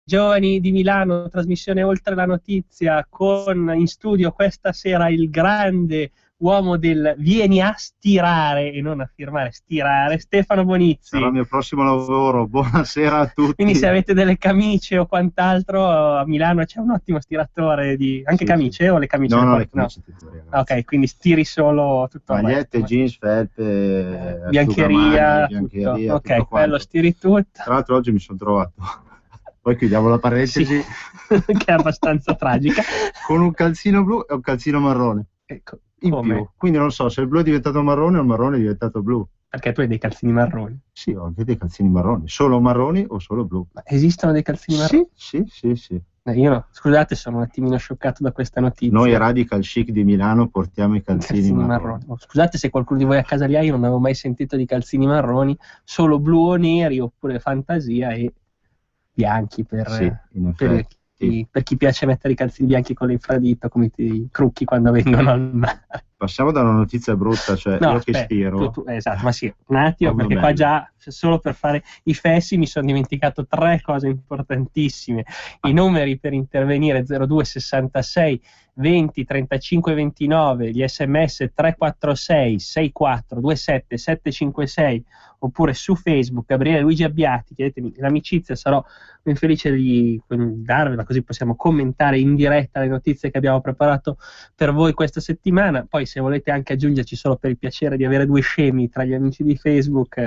Giovani di Milano, trasmissione Oltre la Notizia, con in studio questa sera il grande uomo del vieni a stirare e non a firmare, stirare, Stefano Bonizzi. Sarà il mio prossimo lavoro. Buonasera a tutti. Quindi se avete delle camicie o quant'altro, a Milano c'è un ottimo stiratore di... Anche Sì, camicie sì. o le camicie? No, le camicie no. Ok, quindi stiri solo tutto. Magliette, jeans, felpe, biancheria, biancheria, tutto. Ok, tutto quello stiri tutto. Tra l'altro oggi mi sono trovato, poi chiudiamo la parentesi, sì, che è abbastanza tragica, con un calzino blu e un calzino marrone. Ecco, in più. Quindi non so se il blu è diventato marrone o il marrone è diventato blu. Perché tu hai dei calzini marroni? Sì, ho anche dei calzini marroni. Solo marroni o solo blu? Ma esistono dei calzini marroni? Sì. Io no. Scusate, sono un attimino scioccato da questa notizia. Noi Radical Chic di Milano portiamo i calzini marroni. Scusate se qualcuno di voi a casa li ha, io non avevo mai sentito di calzini marroni, solo blu o neri, oppure fantasia e bianchi per chi piace mettere i calzini bianchi con l'infradito, come i crucchi quando vengono al mare. Passiamo da una notizia brutta, cioè io che stiro. Esatto, ma sì, un attimo, perché qua già, solo per fare i fessi, mi sono dimenticato 3 cose importantissime. I numeri per intervenire: 0266 20 35 29, gli sms 346 64 27 756, oppure su Facebook Gabriele Luigi Abbiati, chiedetemi l'amicizia, sarò ben felice di darvela, così possiamo commentare in diretta le notizie che abbiamo preparato per voi questa settimana. Poi se volete anche aggiungerci, solo per il piacere di avere 2 scemi tra gli amici di Facebook,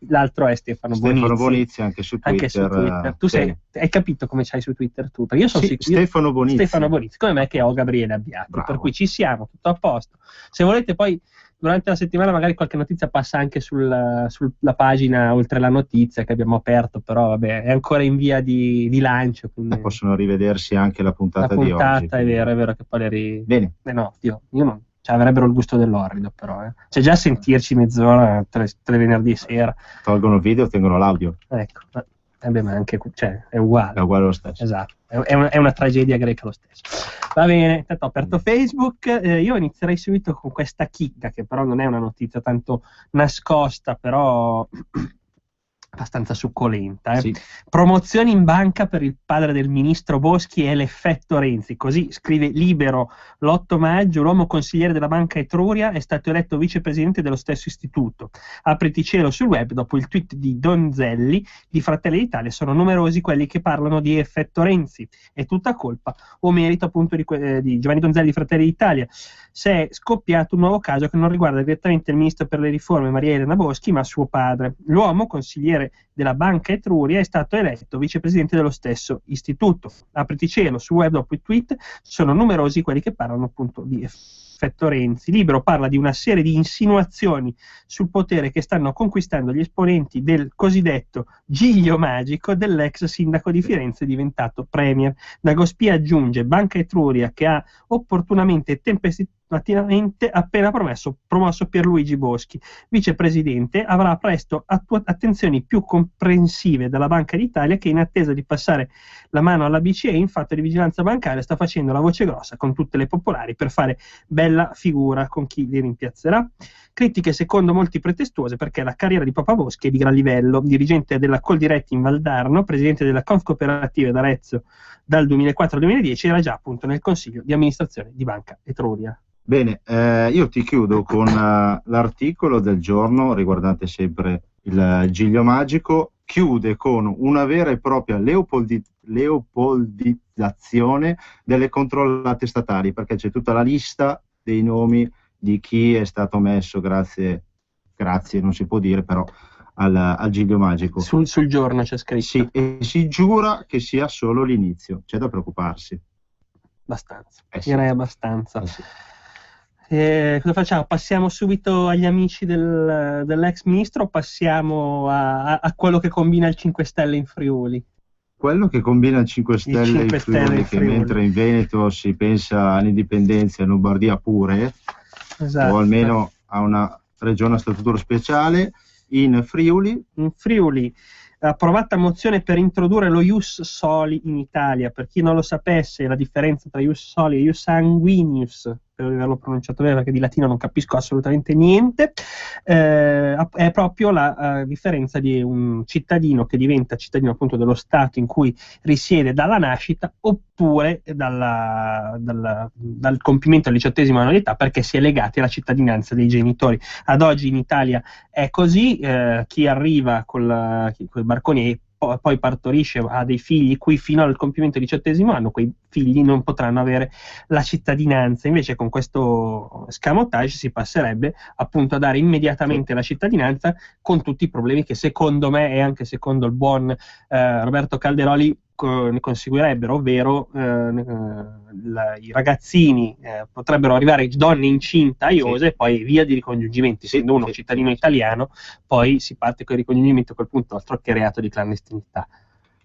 l'altro è Stefano Bonizzi anche su Twitter. Tu hai capito come c'hai su Twitter tu? Perché io sono sicuro. Stefano Bonizzi, come me che ho Gabriele Abbiati. Bravo. Per cui ci siamo, tutto a posto. Se volete poi durante la settimana magari qualche notizia passa anche sulla pagina Oltre la Notizia che abbiamo aperto, però vabbè, è ancora in via di lancio. Possono rivedersi antre la puntata di oggi. È vero che poi Bene. No, io non. Cioè, avrebbero il gusto dell'orrido, però. Cioè, già sentirci mezz'ora, tre venerdì sera. Tolgono il video, tengono l'audio. Ecco. Ma anche, cioè, è uguale. È uguale lo stesso. Esatto, è una tragedia greca lo stesso. Va bene, intanto ho aperto Facebook, io inizierei subito con questa chicca, che però non è una notizia tanto nascosta, però abbastanza succolenta. Sì. Promozioni in banca per il padre del ministro Boschi e l'effetto Renzi. Così scrive Libero l'8 maggio. L'uomo consigliere della Banca Etruria è stato eletto vicepresidente dello stesso istituto. Apriti cielo sul web dopo il tweet di Donzelli di Fratelli d'Italia. Sono numerosi quelli che parlano di effetto Renzi. È tutta colpa o merito appunto di Giovanni Donzelli di Fratelli d'Italia. Se è scoppiato un nuovo caso che non riguarda direttamente il ministro per le riforme Maria Elena Boschi, ma suo padre. L'uomo consigliere della Banca Etruria è stato eletto vicepresidente dello stesso istituto. Apriti cielo, sul web dopo i tweet sono numerosi quelli che parlano appunto di effetto Renzi. Libero parla di una serie di insinuazioni sul potere che stanno conquistando gli esponenti del cosiddetto giglio magico dell'ex sindaco di Firenze diventato premier. Dagospia aggiunge: Banca Etruria che ha opportunamente e tempestivamente appena promosso Pierluigi Boschi vicepresidente, avrà presto attenzioni più comprensive dalla Banca d'Italia, che in attesa di passare la mano alla BCE in fatto di vigilanza bancaria sta facendo la voce grossa con tutte le popolari per fare bella figura con chi li rimpiazzerà. Critiche secondo molti pretestuose, perché la carriera di Papa Boschi è di gran livello. Dirigente della Coldiretti in Valdarno, presidente della Confcooperative d'Arezzo dal 2004 al 2010, era già appunto nel consiglio di amministrazione di Banca Etruria. Bene, io ti chiudo con l'articolo del giorno riguardante sempre il giglio magico. Chiude con una vera e propria leopoldizzazione delle controllate statali, perché c'è tutta la lista dei nomi di chi è stato messo grazie non si può dire, però al giglio magico. Sul giorno c'è scritto. Sì, e si giura che sia solo l'inizio, c'è da preoccuparsi. Abbastanza, sì. Direi abbastanza. Sì. Cosa facciamo? Passiamo subito agli amici dell'ex ministro o passiamo a quello che combina il 5 Stelle in Friuli? Quello che combina il 5 Stelle in Friuli, che mentre in Veneto si pensa all'indipendenza, in Lombardia pure, esatto, o almeno a una regione a statuto speciale, in Friuli approvata mozione per introdurre lo ius soli in Italia. Per chi non lo sapesse, la differenza tra ius soli e ius sanguinis, spero di averlo pronunciato bene perché di latino non capisco assolutamente niente, è proprio la differenza di un cittadino che diventa cittadino appunto dello Stato in cui risiede dalla nascita oppure dal compimento del 18° anno di età, perché si è legati alla cittadinanza dei genitori. Ad oggi in Italia è così, chi arriva con i barconi e poi partorisce, ha dei figli qui fino al compimento del 18° anno, quei figli non potranno avere la cittadinanza. Invece con questo escamotage si passerebbe appunto a dare immediatamente la cittadinanza, con tutti i problemi che secondo me e anche secondo il buon Roberto Calderoli ne conseguirebbero, ovvero i ragazzini potrebbero arrivare donne incinte aiose e poi via di ricongiungimenti, essendo uno cittadino italiano poi si parte con il ricongiungimento, a quel punto altro che reato di clandestinità.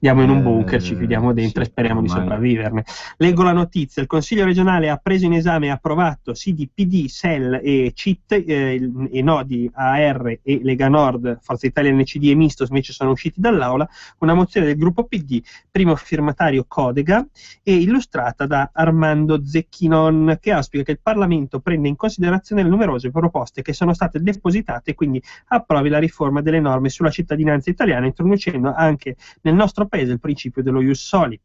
Andiamo in un bunker, ci chiudiamo dentro e speriamo di sopravviverne. Leggo la notizia: il Consiglio regionale ha preso in esame e approvato sì di PD, SEL e CIT e no di AR e Lega Nord, Forza Italia, NCD e Misto invece sono usciti dall'aula, una mozione del gruppo PD, primo firmatario Codega e illustrata da Armando Zecchinon, che auspica che il Parlamento prenda in considerazione le numerose proposte che sono state depositate e quindi approvi la riforma delle norme sulla cittadinanza italiana, introducendo anche nel nostro paese il principio dello ius soli.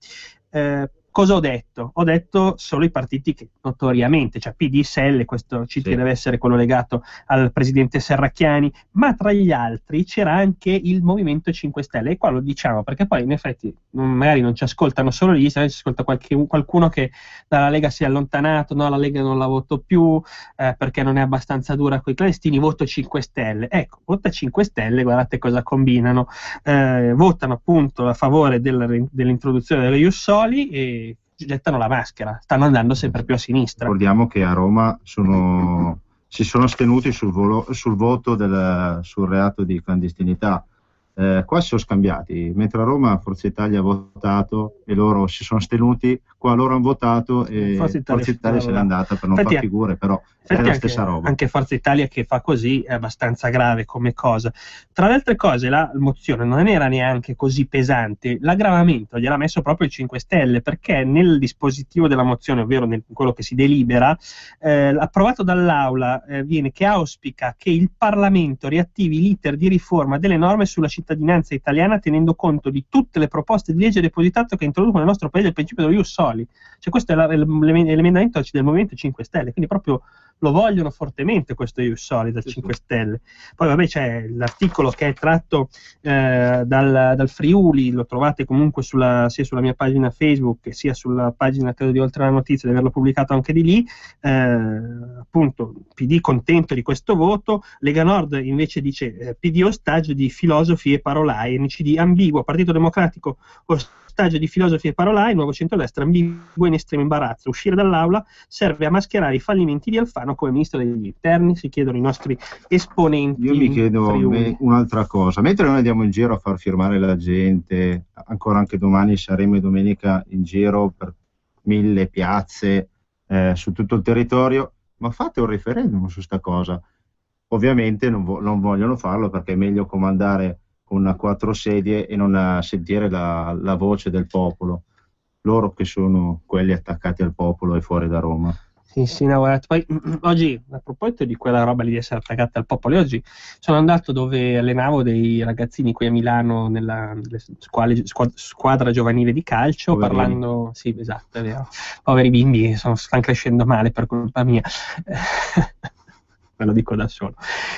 Cosa ho detto? Ho detto solo i partiti che notoriamente, cioè PD, SEL, questo CIT deve essere quello legato al presidente Serracchiani, ma tra gli altri c'era anche il Movimento 5 Stelle, e qua lo diciamo perché poi in effetti magari non ci ascoltano solo lì, se ci ascolta qualcuno che dalla Lega si è allontanato, no, la Lega non la voto più perché non è abbastanza dura con i clandestini, voto 5 Stelle. Ecco, vota 5 Stelle, guardate cosa combinano, votano appunto a favore dell'introduzione dello ius soli e gettano la maschera, stanno andando sempre più a sinistra. Ricordiamo che a Roma si sono astenuti sul voto sul reato di clandestinità. Qua si sono scambiati, mentre a Roma Forza Italia ha votato e loro si sono astenuti, qua loro hanno votato e Forza Italia se n'è andata per non far figure, però è la stessa roba. Anche Forza Italia che fa così è abbastanza grave come cosa. Tra le altre cose la mozione non era neanche così pesante, l'aggravamento gliel'ha messo proprio il 5 Stelle, perché nel dispositivo della mozione, ovvero in quello che si delibera, approvato dall'Aula, viene che auspica che il Parlamento riattivi l'iter di riforma delle norme sulla cittadinanza italiana tenendo conto di tutte le proposte di legge depositate che introducono nel nostro paese il principio dello ius soli. Cioè questo è l'emendamento del Movimento 5 Stelle, quindi proprio lo vogliono fortemente questo ius soli dal 5 Stelle. Poi vabbè c'è l'articolo che è tratto dal Friuli, lo trovate comunque sia sulla mia pagina Facebook sia sulla pagina credo di Oltre la Notizia, di averlo pubblicato anche di lì. Appunto PD contento di questo voto, Lega Nord invece dice PD ostaggio di filosofi e parolai, NCD ambiguo, Partito Democratico ostaggio di filosofi e parolai, Nuovo Centrodestra ambiguo in estremo imbarazzo. Uscire dall'aula serve a mascherare i fallimenti di Alfano come ministro degli interni, si chiedono i nostri esponenti. Io mi chiedo un'altra cosa, mentre noi andiamo in giro a far firmare la gente, ancora anche domani saremo e domenica in giro per 1000 piazze su tutto il territorio, ma fate un referendum su sta cosa. Ovviamente non vogliono farlo perché è meglio comandare con 4 sedie e non sentire la voce del popolo, loro che sono quelli attaccati al popolo e fuori da Roma. Sì, no, guarda, poi oggi, a proposito di quella roba lì di essere attaccati al popolo, oggi sono andato dove allenavo dei ragazzini qui a Milano nella squadra giovanile di calcio, poverini. Parlando, sì, esatto, è vero, poveri bimbi, stanno crescendo male per colpa mia. Me lo dico da solo.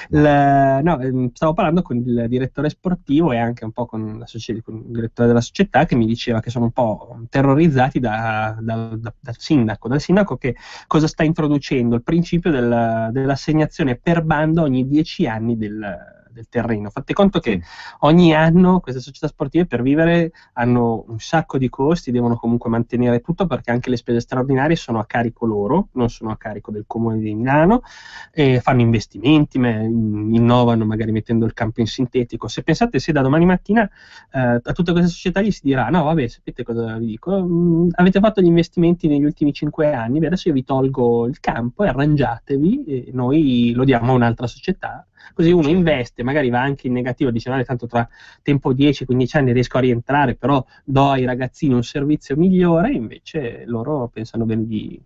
Stavo parlando con il direttore sportivo e anche un po' con il direttore della società, che mi diceva che sono un po' terrorizzati dal sindaco che cosa sta introducendo? Il principio dell'assegnazione per bando ogni 10 anni del terreno. Fate conto che ogni anno queste società sportive per vivere hanno un sacco di costi, devono comunque mantenere tutto perché anche le spese straordinarie sono a carico loro, non sono a carico del comune di Milano, e fanno investimenti, innovano magari mettendo il campo in sintetico. Se pensate se da domani mattina a tutte queste società gli si dirà no vabbè, sapete cosa vi dico, avete fatto gli investimenti negli ultimi 5 anni, adesso io vi tolgo il campo e arrangiatevi e noi lo diamo a un'altra società. Così uno investe, magari va anche in negativo, dice no, tanto tra tempo 10-15 anni riesco a rientrare, però do ai ragazzini un servizio migliore, invece loro pensano bene di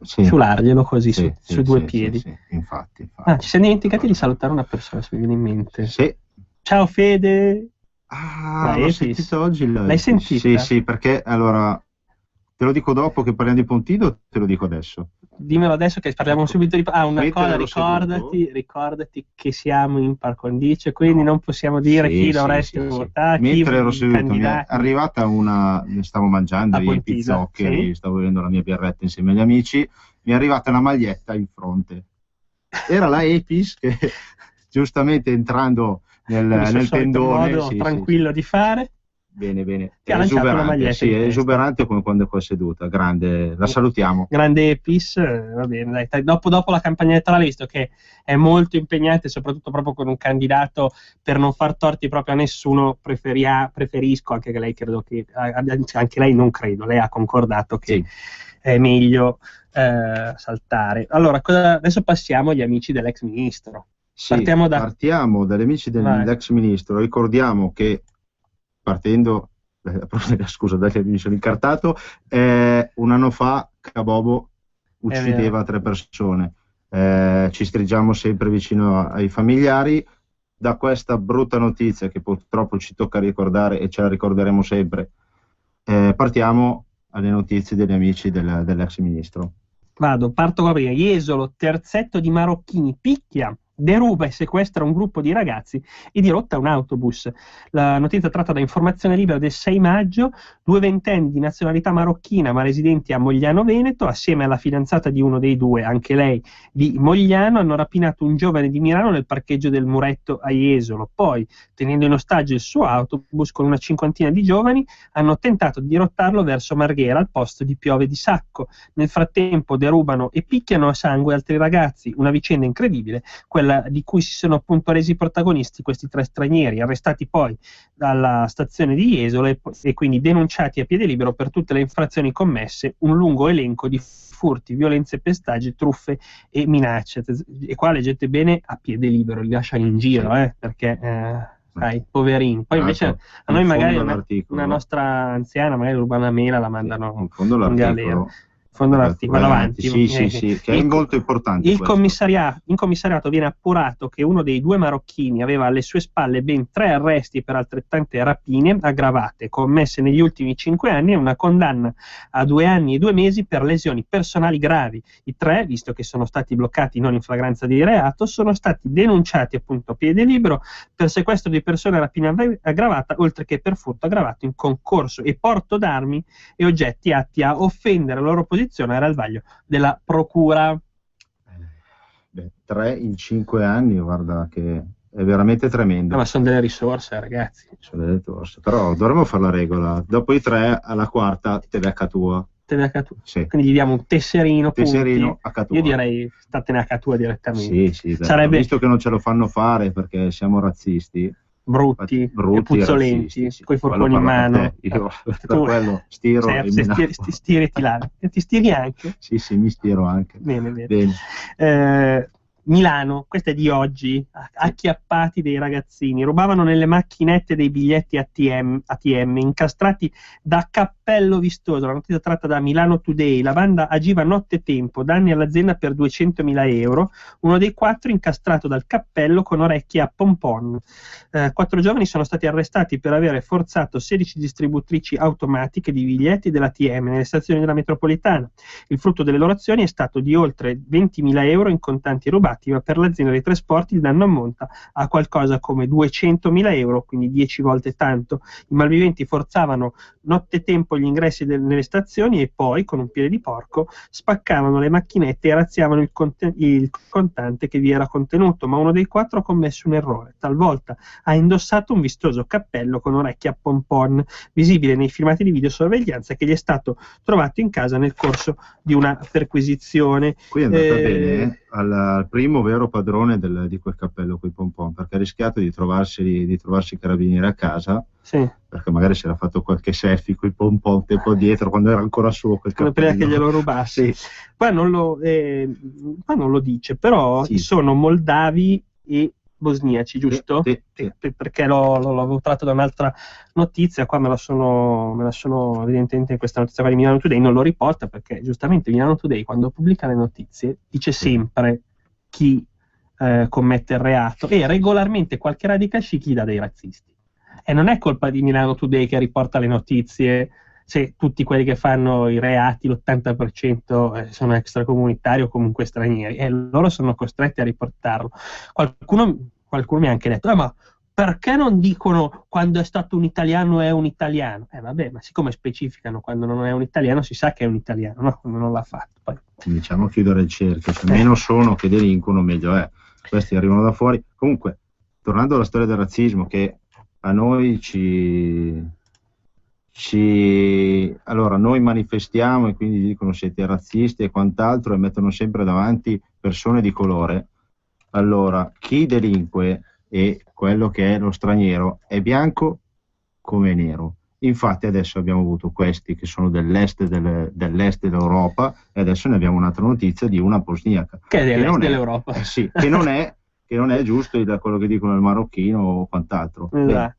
ciularglielo così su due sì, piedi. sì, infatti. Ci siamo dimenticati di salutare una persona, se mi viene in mente. Sì. Ciao Fede! L'ho sentito oggi. L'hai sentita? Sì, perché allora te lo dico dopo che parliamo di Pontino o te lo dico adesso? Dimmelo adesso che parliamo subito di... una cosa, ricordati che siamo in par condicio, quindi non possiamo dire chi dovreste votare, mentre ero seduto mi è candidati. arrivata stavo mangiando i pizzoccheri, stavo bevendo la mia birretta insieme agli amici, mi è arrivata una maglietta in fronte. Era la Epis che giustamente entrando nel tendone, modo tranquillo di fare. Bene. Ti ha lanciato una maglietta è esuberante come quando è qua seduta. Grande, la salutiamo. Grande Epis, va bene. Dai. Dopo la campagna elettorale, visto che è molto impegnata, soprattutto proprio con un candidato, per non far torti proprio a nessuno, preferisco, anche che lei credo che, anche lei non credo, lei ha concordato che è meglio saltare. Allora, adesso passiamo agli amici dell'ex ministro. Partiamo dagli amici dell'ex ministro. Ricordiamo che partendo, scusa, dai, mi sono incartato, un anno fa Kabobo uccideva 3 persone, ci stringiamo sempre vicino ai familiari. Da questa brutta notizia che purtroppo ci tocca ricordare e ce la ricorderemo sempre, partiamo alle notizie degli amici dell'ex ministro. Parto qua prima. Jesolo, terzetto di marocchini, picchia, deruba e sequestra un gruppo di ragazzi e dirotta un autobus. La notizia tratta da Informazione Libera del 6 maggio. 2 ventenni di nazionalità marocchina ma residenti a Mogliano Veneto, assieme alla fidanzata di uno dei due, anche lei di Mogliano, hanno rapinato un giovane di Milano nel parcheggio del Muretto a Jesolo. Poi, tenendo in ostaggio il suo autobus con una cinquantina di giovani, hanno tentato di dirottarlo verso Marghera al posto di Piove di Sacco. Nel frattempo derubano e picchiano a sangue altri ragazzi, una vicenda incredibile, quella di cui si sono appunto resi protagonisti questi 3 stranieri, arrestati poi dalla stazione di Jesolo e quindi denunciati a piede libero per tutte le infrazioni commesse, un lungo elenco di furti, violenze, pestaggi, truffe e minacce. E qua leggete bene, a piede libero, li lasciano in giro, perché poverini. Poi invece a noi magari una nostra anziana magari ruba una mela, la mandano in galera. Fondo l'articolo avanti. Sì, che è molto importante. In commissariato viene appurato che uno dei 2 marocchini aveva alle sue spalle ben 3 arresti per altrettante rapine aggravate commesse negli ultimi 5 anni e una condanna a 2 anni e 2 mesi per lesioni personali gravi. I 3, visto che sono stati bloccati non in flagranza di reato, sono stati denunciati appunto a piede libero per sequestro di persone, rapina aggravata, oltre che per furto aggravato in concorso e porto d'armi e oggetti atti a offendere la loro posizione. Era il vaglio della procura. 3 in 5 anni, guarda che è veramente tremendo. Ma sono delle risorse, ragazzi. Sono delle risorse, però dovremmo fare la regola. Dopo i 3, alla quarta, te ne a tua. Sì. Quindi gli diamo un tesserino a catua. Io direi statene a catua direttamente. Sì, sarebbe... visto che non ce lo fanno fare perché siamo razzisti. Brutti e puzzolenti, coi forconi in mano. Io per quello stiro ti stiri e ti lavi. Ti stiri anche? Sì, mi stiro anche. Bene. Milano, questa è di oggi, acchiappati dei ragazzini, rubavano nelle macchinette dei biglietti ATM incastrati da cappello vistoso. La notizia tratta da Milano Today. La banda agiva nottetempo, danni all'azienda per 200.000 euro, uno dei 4 incastrato dal cappello con orecchie a pompon. 4 giovani sono stati arrestati per aver forzato 16 distributrici automatiche di biglietti dell'ATM nelle stazioni della metropolitana. Il frutto delle loro azioni è stato di oltre 20.000 euro in contanti rubati, ma per l'azienda dei trasporti il danno ammonta a qualcosa come 200.000 euro, quindi 10 volte tanto. I malviventi forzavano nottetempo gli ingressi nelle stazioni e poi, con un piede di porco, spaccavano le macchinette e razziavano il contante che vi era contenuto, ma uno dei 4 ha commesso un errore. Talvolta ha indossato un vistoso cappello con orecchie a pompon, visibile nei filmati di videosorveglianza che gli è stato trovato in casa nel corso di una perquisizione. Qui è andata bene al primo vero padrone di quel cappello con i pompon, perché ha rischiato di trovarsi i carabinieri a casa, perché magari si era fatto qualche selfie con i pompon tempo dietro quando era ancora suo quel cappello. Prima che glielo rubassi. Qua non lo dice, però sono moldavi e bosniaci, giusto? Sì. Perché l'avevo tratto da un'altra notizia, qua me la sono evidentemente, questa notizia qua di Milano Today non lo riporta, perché giustamente Milano Today quando pubblica le notizie dice sempre chi commette il reato, e regolarmente qualche radical chic gli dà dei razzisti. E non è colpa di Milano Today che riporta le notizie se tutti quelli che fanno i reati, l'80% sono extracomunitari o comunque stranieri, e loro sono costretti a riportarlo. Qualcuno mi ha anche detto, ma perché non dicono quando è stato un italiano è un italiano? Vabbè, ma siccome specificano quando non è un italiano, si sa che è un italiano, no? Quando non l'ha fatto. Poi. Diciamo chiudere il cerchio, cioè, meno sono che delinquono, meglio è. Questi arrivano da fuori. Comunque, tornando alla storia del razzismo, che a noi allora noi manifestiamo e quindi dicono siete razzisti e quant'altro, e mettono sempre davanti persone di colore. Allora, chi delinque e quello che è lo straniero è bianco come nero. Infatti adesso abbiamo avuto questi che sono dell'est dell'Europa, e adesso ne abbiamo un'altra notizia di una bosniaca che è dell'est dell'Europa. Sì, che non è giusto quello che dicono il marocchino o quant'altro. Esatto.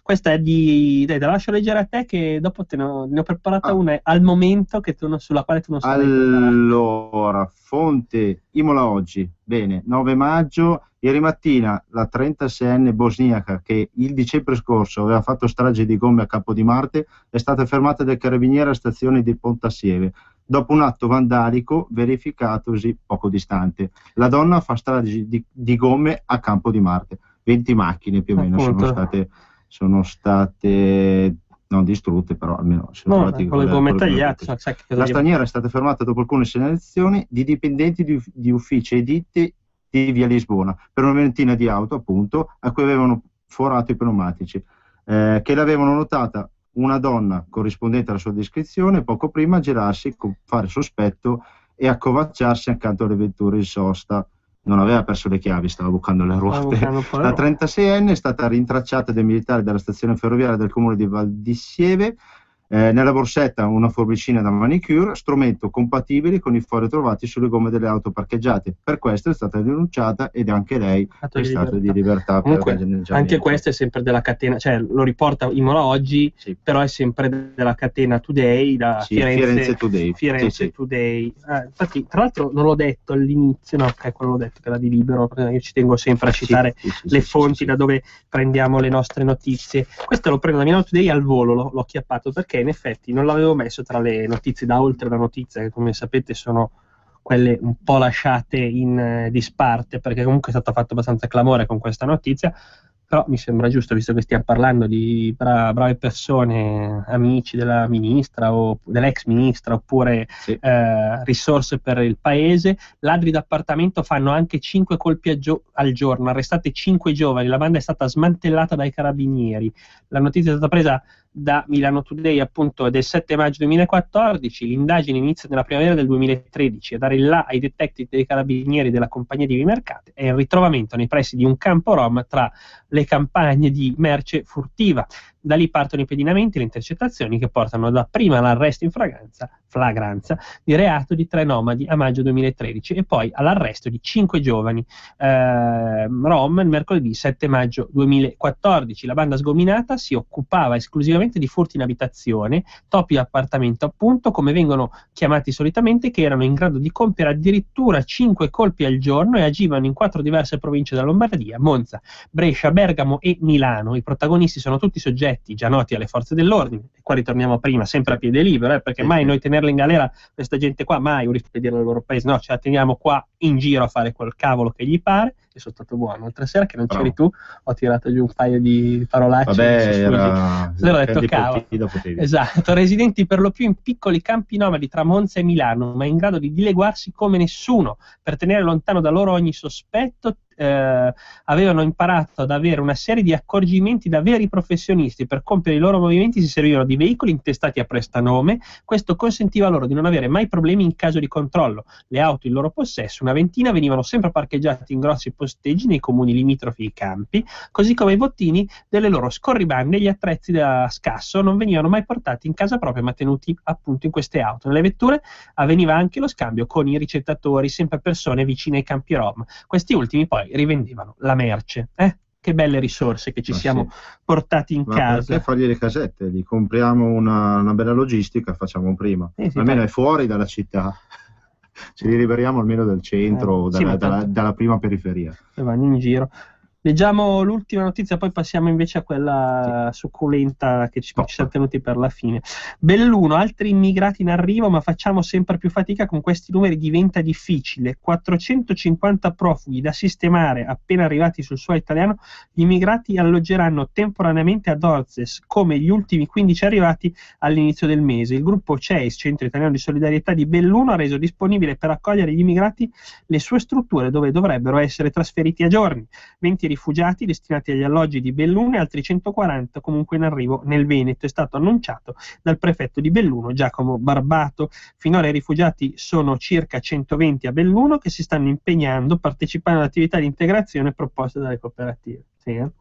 Questa è dai, te la lascio leggere a te, che dopo ne ho preparata una al momento sulla quale tu non sai. Allora, fonte Imola Oggi, bene, 9 maggio, ieri mattina la 36enne bosniaca che il dicembre scorso aveva fatto strage di gomme a Campo di Marte è stata fermata dai carabinieri a stazione di Pontassieve dopo un atto vandalico verificatosi poco distante. La donna fa strage di gomme a Campo di Marte. 20 macchine più o meno sono state non distrutte, però almeno sono trovati con le gomme tagliate. La straniera è stata fermata dopo alcune segnalazioni di dipendenti di uffici e ditte di via Lisbona per una ventina di auto, appunto, a cui avevano forato i pneumatici, che l'avevano notata una donna corrispondente alla sua descrizione poco prima girarsi con fare sospetto e accovacciarsi accanto alle vetture in sosta. Non aveva perso le chiavi, stava bucando le ruote. La 36enne è stata rintracciata dai militari della stazione ferroviaria del comune di Val di Sieve. Nella borsetta una forbicina da manicure, strumento compatibile con i fori trovati sulle gomme delle auto parcheggiate. Per questo è stata denunciata ed anche lei è stata di libertà. Comunque, anche questo è sempre della catena, cioè lo riporta Imola Oggi, sì. Però è sempre della catena Today, da Firenze Today. Today. Infatti, tra l'altro non l'ho detto all'inizio, no, ok, quello l'ho detto, che era di Libero, io ci tengo sempre a citare le fonti da dove prendiamo le nostre notizie. Questo lo prendo da Milano Today al volo, l'ho chiappato perché in effetti non l'avevo messo tra le notizie da oltre la notizia, che come sapete sono quelle un po' lasciate in disparte, perché comunque è stato fatto abbastanza clamore con questa notizia, però mi sembra giusto, visto che stiamo parlando di brave persone, amici della ministra o dell'ex ministra, oppure risorse per il paese. Ladri d'appartamento fanno anche 5 colpi al giorno, arrestate 5 giovani, la banda è stata smantellata dai carabinieri. La notizia è stata presa da Milano Today, appunto, del 7 maggio 2014. L'indagine inizia nella primavera del 2013 a dare il là ai detective dei carabinieri della compagnia di Vimercate e il ritrovamento nei pressi di un campo rom tra le campagne di merce furtiva. Da lì partono i pedinamenti e le intercettazioni che portano dapprima all'arresto in flagranza di reato di 3 nomadi a maggio 2013 e poi all'arresto di 5 giovani rom il mercoledì 7 maggio 2014. La banda sgominata si occupava esclusivamente di furti in abitazione, topi appartamento appunto, come vengono chiamati solitamente, che erano in grado di compiere addirittura 5 colpi al giorno e agivano in 4 diverse province della Lombardia, Monza, Brescia, Bergamo e Milano. I protagonisti sono tutti soggetti già noti alle forze dell'ordine, e qua ritorniamo prima, sempre a piede libero, perché mai noi tenerla in galera questa gente qua, mai un rispedirla al loro paese, no, ce la teniamo qua in giro a fare quel cavolo che gli pare. E sono stato buono, l'altra sera che non c'eri tu ho tirato giù un paio di parolacce. Vabbè, ho detto cavolo. Esatto, residenti per lo più in piccoli campi nomadi tra Monza e Milano, ma in grado di dileguarsi come nessuno per tenere lontano da loro ogni sospetto. Avevano imparato ad avere una serie di accorgimenti da veri professionisti. Per compiere i loro movimenti si servivano di veicoli intestati a prestanome. Questo consentiva loro di non avere mai problemi in caso di controllo. Le auto in loro possesso, una ventina, venivano sempre parcheggiate in grossi posteggi nei comuni limitrofi ai campi, così come i bottini delle loro scorribande e gli attrezzi da scasso non venivano mai portati in casa propria, ma tenuti appunto in queste auto. Nelle vetture avveniva anche lo scambio con i ricettatori, sempre persone vicine ai campi rom. Questi ultimi poi poi rivendevano la merce. Che belle risorse che ci siamo portati in casa. Perché fargli le casette? Gli compriamo una bella logistica, facciamo prima. Almeno è fuori dalla città. Ci liberiamo almeno dal centro o dalla prima periferia. Vanno in giro. Leggiamo l'ultima notizia, poi passiamo invece a quella succulenta che ci siamo tenuti per la fine. Belluno, altri immigrati in arrivo, ma facciamo sempre più fatica con questi numeri, diventa difficile. 450 profughi da sistemare appena arrivati sul suolo italiano. Gli immigrati alloggeranno temporaneamente ad Orzes, come gli ultimi 15 arrivati all'inizio del mese. Il gruppo CEIS, Centro Italiano di Solidarietà di Belluno, ha reso disponibile per accogliere gli immigrati le sue strutture, dove dovrebbero essere trasferiti a giorni. 20 rifugiati destinati agli alloggi di Belluno e altri 140 comunque in arrivo nel Veneto. È stato annunciato dal prefetto di Belluno, Giacomo Barbato. Finora i rifugiati sono circa 120 a Belluno, che si stanno impegnando partecipando alle attività di integrazione proposte dalle cooperative.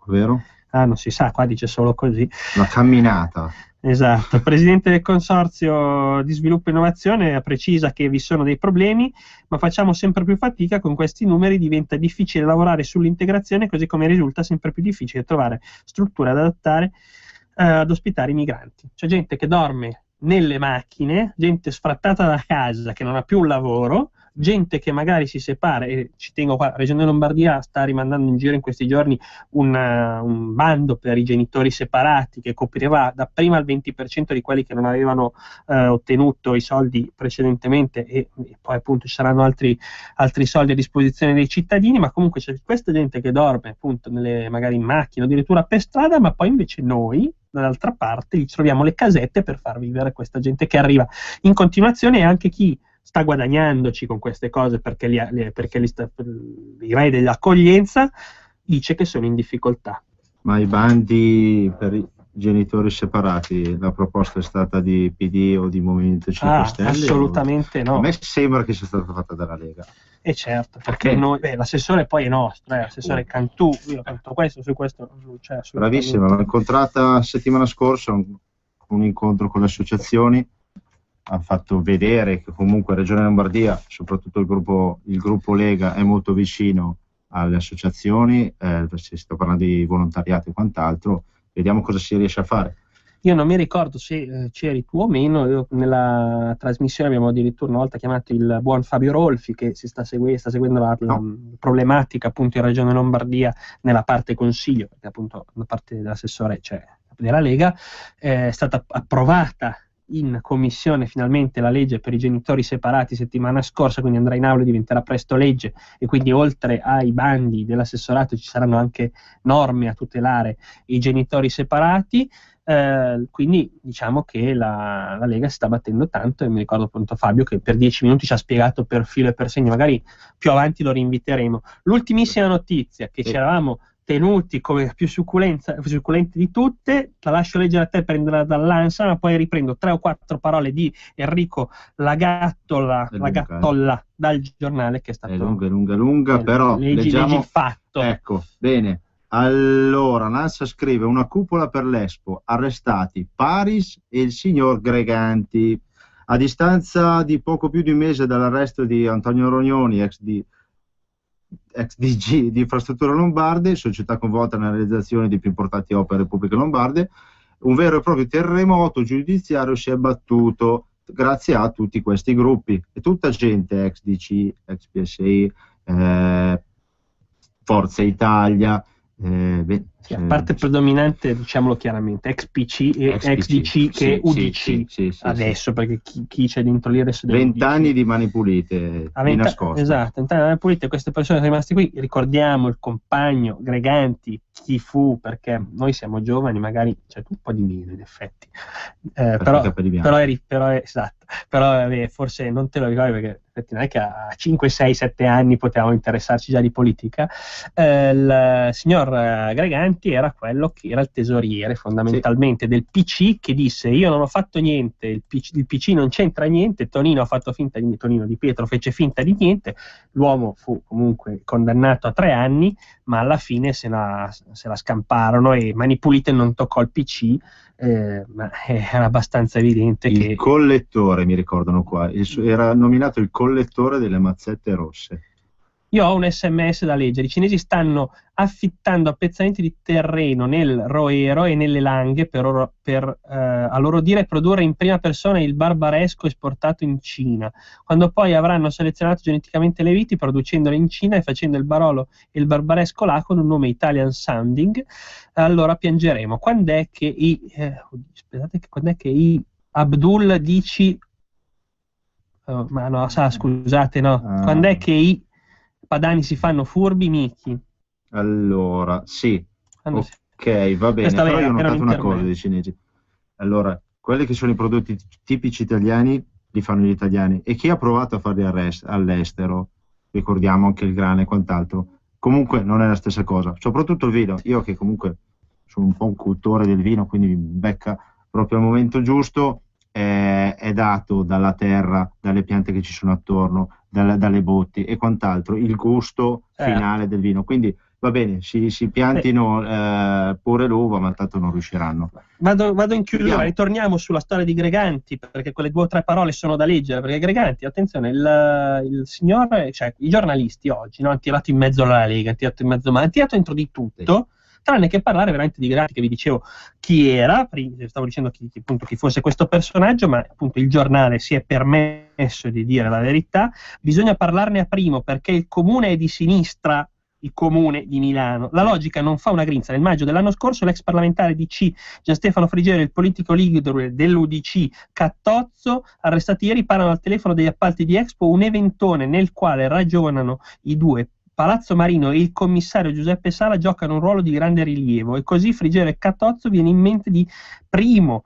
Vero? Non si sa, qua dice solo così. La camminata. Esatto, il presidente del Consorzio di Sviluppo e Innovazione precisa che vi sono dei problemi, ma facciamo sempre più fatica con questi numeri, diventa difficile lavorare sull'integrazione, così come risulta sempre più difficile trovare strutture ad ospitare i migranti. C'è gente che dorme nelle macchine, gente sfrattata da casa che non ha più un lavoro, gente che magari si separa, e ci tengo qua, Regione Lombardia sta rimandando in giro in questi giorni un bando per i genitori separati che coprirà dapprima il 20% di quelli che non avevano ottenuto i soldi precedentemente, e poi appunto ci saranno altri soldi a disposizione dei cittadini, ma comunque c'è questa gente che dorme appunto magari in macchina o addirittura per strada, ma poi invece noi dall'altra parte gli troviamo le casette per far vivere questa gente che arriva in continuazione, e anche chi sta guadagnandoci con queste cose perché i re dell'accoglienza dice che sono in difficoltà. Ma i bandi per i genitori separati, la proposta è stata di PD o di Movimento 5 Stelle? Assolutamente no. A me sembra che sia stata fatta dalla Lega. E certo, perché l'assessore poi è nostro, l'assessore Cantù, io canto questo, su questo cioè, bravissima, l'ho incontrata settimana scorsa, un incontro con le associazioni. Ha fatto vedere che comunque Regione Lombardia, soprattutto il gruppo Lega, è molto vicino alle associazioni, si sta parlando di volontariato e quant'altro, vediamo cosa si riesce a fare. Io non mi ricordo se c'eri tu o meno, io nella trasmissione abbiamo addirittura una volta chiamato il buon Fabio Rolfi, che sta seguendo la problematica appunto in Regione Lombardia nella parte consiglio, perché appunto la parte dell'assessore c'è della Lega, è stata approvata in commissione finalmente la legge per i genitori separati settimana scorsa, quindi andrà in aula e diventerà presto legge, e quindi oltre ai bandi dell'assessorato ci saranno anche norme a tutelare i genitori separati, quindi diciamo che la Lega si sta battendo tanto, e mi ricordo appunto Fabio che per 10 minuti ci ha spiegato per filo e per segno, magari più avanti lo rinviteremo. L'ultimissima notizia, che ci eravamo tenuti come più succulenti di tutte, la lascio leggere a te, prenderla dall'ANSA, ma poi riprendo 3 o 4 parole di Enrico Lagattolla dal giornale, che è stato... È lunga, però leggi il fatto. Ecco, bene. Allora, l'ANSA scrive: una cupola per l'Expo, arrestati Paris e il signor Greganti. A distanza di poco più di un mese dall'arresto di Antonio Rognoni, ex DG di Infrastrutture Lombarde, società coinvolta nella realizzazione di più importanti opere pubbliche lombarde, un vero e proprio terremoto giudiziario si è abbattuto grazie a tutti questi gruppi. E tutta gente, ex DC, ex PSI, Forza Italia, a parte predominante, diciamolo chiaramente, ex PC e ex DC che è UDC adesso, perché chi c'è dentro lì adesso 20 anni di mani pulite di nascosto. Esatto, 20 anni di mani pulite. Queste persone sono rimaste qui, ricordiamo il compagno Greganti, chi fu, perché noi siamo giovani, magari c'è un po' di meno in effetti, però forse non te lo ricordi, perché non è che a 5, 6, 7 anni potevamo interessarci già di politica. Il signor Greganti era quello che era il tesoriere fondamentalmente del PC, che disse: io non ho fatto niente, il PC non c'entra niente, Tonino Di Pietro fece finta di niente, l'uomo fu comunque condannato a 3 anni, ma alla fine se la scamparono e Mani Pulite non toccò il PC. Ma era abbastanza evidente che il collettore, mi ricordano qua, era nominato il collettore delle mazzette rosse. Io ho un SMS da leggere. I cinesi stanno affittando appezzamenti di terreno nel Roero e nelle Langhe per a loro dire, produrre in prima persona il barbaresco esportato in Cina. Quando poi avranno selezionato geneticamente le viti, producendole in Cina e facendo il Barolo e il barbaresco là con un nome Italian sounding, allora piangeremo. Quando è che Abdul dici... Oh, ma no, scusate, no. Quando è che i padani si fanno furbi, Micchi? Allora, sì. Quando Ok, va bene, Questa però io ho era notato un una cosa dei cinesi. Allora, quelli che sono i prodotti tipici italiani li fanno gli italiani, e chi ha provato a farli all'estero, ricordiamo anche il grane e quant'altro, comunque non è la stessa cosa, soprattutto il vino. Io che comunque sono un po' un cultore del vino, quindi mi becca proprio al momento giusto, è dato dalla terra, dalle piante che ci sono attorno, dalle botti e quant'altro, il gusto finale del vino. Quindi va bene, si piantino pure l'uva, ma tanto non riusciranno. Vado in chiusura, ritorniamo sulla storia di Greganti, perché quelle 2 o 3 parole sono da leggere, perché Greganti, attenzione, il signore, cioè i giornalisti oggi, no, hanno tirato in mezzo alla Lega, hanno tirato in mezzo, ma hanno tirato dentro di tutto, tranne che parlare veramente di Greganti, che vi dicevo chi era, stavo dicendo chi fosse questo personaggio, ma appunto il giornale si è permesso di dire la verità. Bisogna parlarne a primo, perché il comune è di sinistra, il comune di Milano. La logica non fa una grinza. Nel maggio dell'anno scorso l'ex parlamentare DC Gian Stefano Frigerio e il politico leader dell'UDC Cattozzo, arrestati ieri, parlano al telefono degli appalti di Expo, un eventone nel quale ragionano i due. Palazzo Marino e il commissario Giuseppe Sala giocano un ruolo di grande rilievo, e così Frigerio e Cattozzo viene in mente di Primo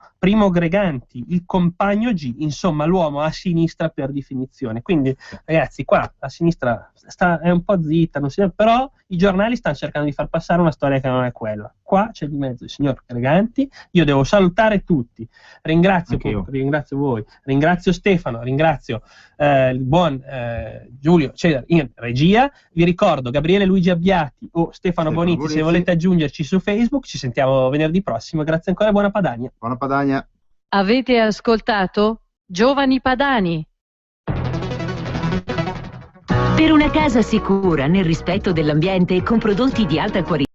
Greganti, il compagno G, insomma l'uomo a sinistra per definizione. Quindi ragazzi, qua la sinistra è un po' zitta, però i giornali stanno cercando di far passare una storia che non è quella. Qua c'è di mezzo il signor Greganti. Io devo salutare tutti, ringrazio voi, ringrazio Stefano, ringrazio il buon Giulio Cesare in regia. Vi ricordo Gabriele Luigi Abbiati o Stefano Bonizzi, se volete aggiungerci su Facebook. Ci sentiamo venerdì prossimo, grazie ancora e buona Padania. Buona Padania. Avete ascoltato Giovani Padani. Per una casa sicura, nel rispetto dell'ambiente e con prodotti di alta qualità.